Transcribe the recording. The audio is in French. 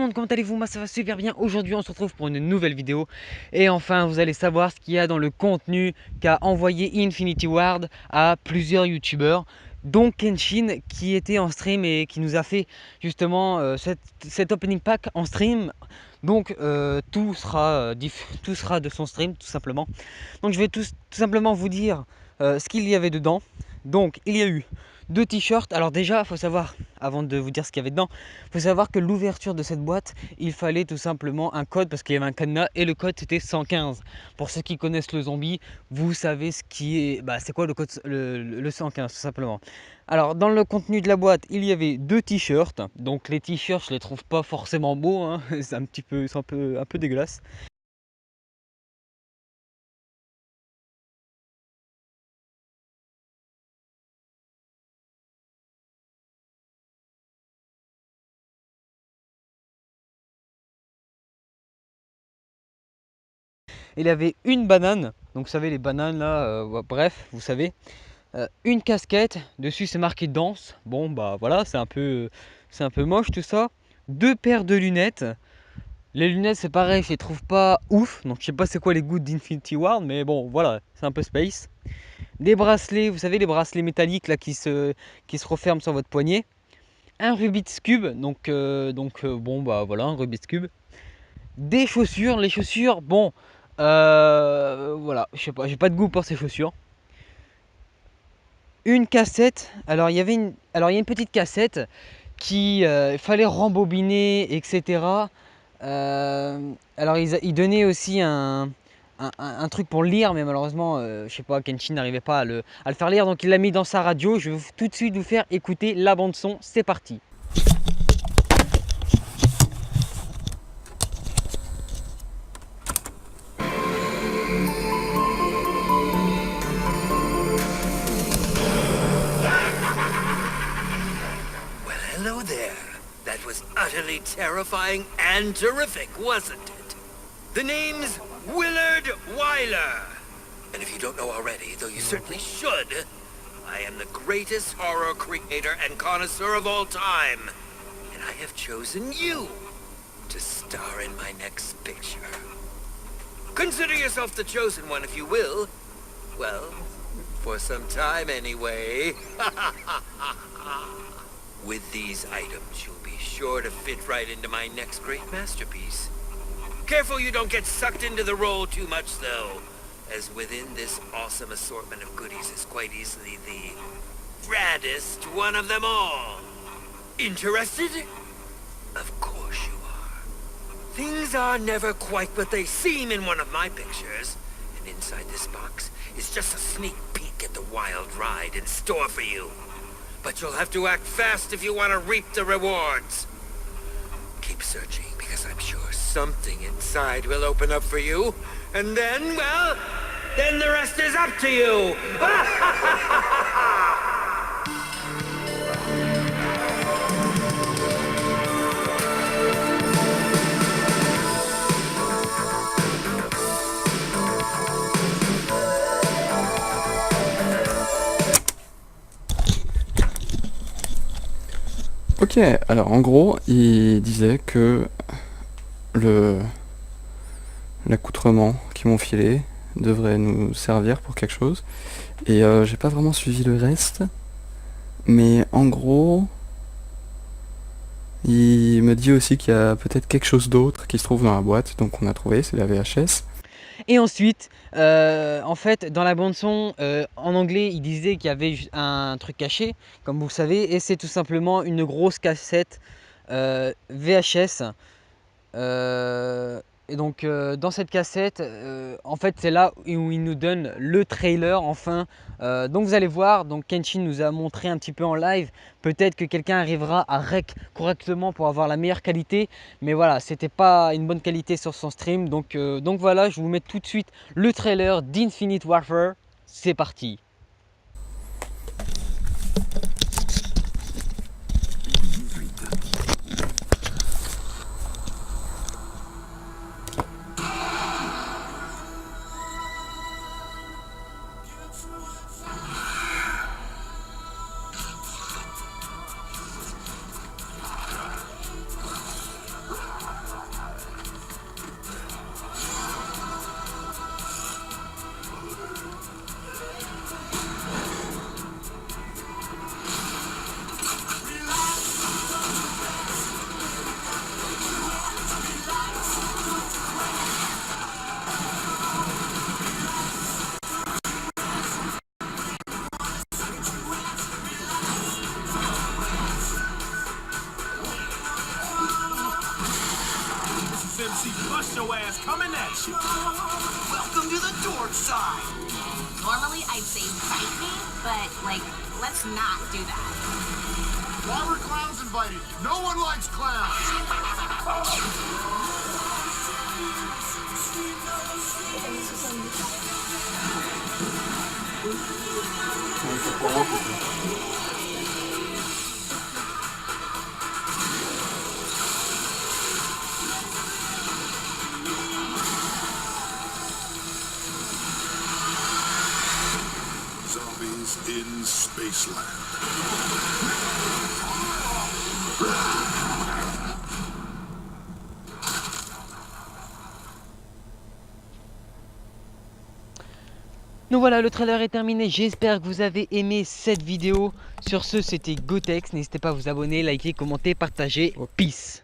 le monde, comment allez-vous? Moi ça va super bien. Aujourd'hui on se retrouve pour une nouvelle vidéo. Et enfin vous allez savoir ce qu'il y a dans le contenu qu'a envoyé Infinity Ward à plusieurs youtubeurs, dont Kenshin qui était en stream et qui nous a fait justement cet opening pack en stream. Donc tout sera de son stream tout simplement. Donc je vais tout simplement vous dire ce qu'il y avait dedans. Donc il y a eu 2 t-shirts. Alors déjà, il faut savoir, avant de vous dire ce qu'il y avait dedans, il faut savoir que l'ouverture de cette boîte, il fallait tout simplement un code parce qu'il y avait un cadenas et le code c'était 115. Pour ceux qui connaissent le zombie, vous savez ce qui est, c'est quoi le code, le 115 tout simplement. Alors dans le contenu de la boîte, il y avait 2 t-shirts. Donc les t-shirts, je les trouve pas forcément beaux, hein. C'est un peu dégueulasse. Il y avait une banane, donc vous savez les bananes là, bref, vous savez. Une casquette, dessus c'est marqué danse. Bon bah voilà, c'est un peu moche tout ça. 2 paires de lunettes. Les lunettes c'est pareil, je les trouve pas ouf. Donc je sais pas c'est quoi les goûts d'Infinity Ward, mais bon voilà, c'est un peu space. Des bracelets, vous savez les bracelets métalliques là qui se referment sur votre poignet. Un Rubik's Cube, bon bah voilà, un Rubik's Cube. Des chaussures, les chaussures, bon, voilà, je sais pas, j'ai pas de goût pour ces chaussures. Une cassette, alors il y a une petite cassette qui fallait rembobiner, etc. Alors ils donnaient aussi un truc pour lire, mais malheureusement, je sais pas, Kenshin n'arrivait pas à le faire lire, donc il l'a mis dans sa radio. Je vais tout de suite vous faire écouter la bande son, c'est parti. Hello there. That was utterly terrifying and terrific, wasn't it? The name's Willard Wyler. And if you don't know already, though you certainly should, I am the greatest horror creator and connoisseur of all time. And I have chosen you to star in my next picture. Consider yourself the chosen one, if you will. Well, for some time anyway. With these items, you'll be sure to fit right into my next great masterpiece. Careful you don't get sucked into the role too much, though, as within this awesome assortment of goodies is quite easily the raddest one of them all. Interested? Of course you are. Things are never quite what they seem in one of my pictures, and inside this box is just a sneak peek at the wild ride in store for you. But you'll have to act fast if you want to reap the rewards. Keep searching, because I'm sure something inside will open up for you. And then, well, then the rest is up to you. Ok, alors en gros, il disait que l'accoutrement qu'ils m'ont filé devrait nous servir pour quelque chose. Et j'ai pas vraiment suivi le reste. Mais en gros, il me dit aussi qu'il y a peut-être quelque chose d'autre qui se trouve dans la boîte. Donc on a trouvé, c'est la VHS. Et ensuite, en fait, dans la bande son, en anglais, il disait qu'il y avait un truc caché, comme vous le savez, et c'est tout simplement une grosse cassette VHS. Et donc dans cette cassette, en fait c'est là où il nous donne le trailer enfin. Donc vous allez voir, donc Kenshin nous a montré un petit peu en live. Peut-être que quelqu'un arrivera à rec correctement pour avoir la meilleure qualité. Mais voilà, c'était pas une bonne qualité sur son stream. Donc voilà, je vous mets tout de suite le trailer d'Infinite Warfare. C'est parti. macho ass coming at you. Welcome to the dark side. Normally I'd say fight me, but like, let's not do that. Why were clowns invited? No one likes clowns. Zombies in Spaceland. Donc voilà, le trailer est terminé, j'espère que vous avez aimé cette vidéo. Sur ce, c'était Gotex, n'hésitez pas à vous abonner, liker, commenter, partager. Peace.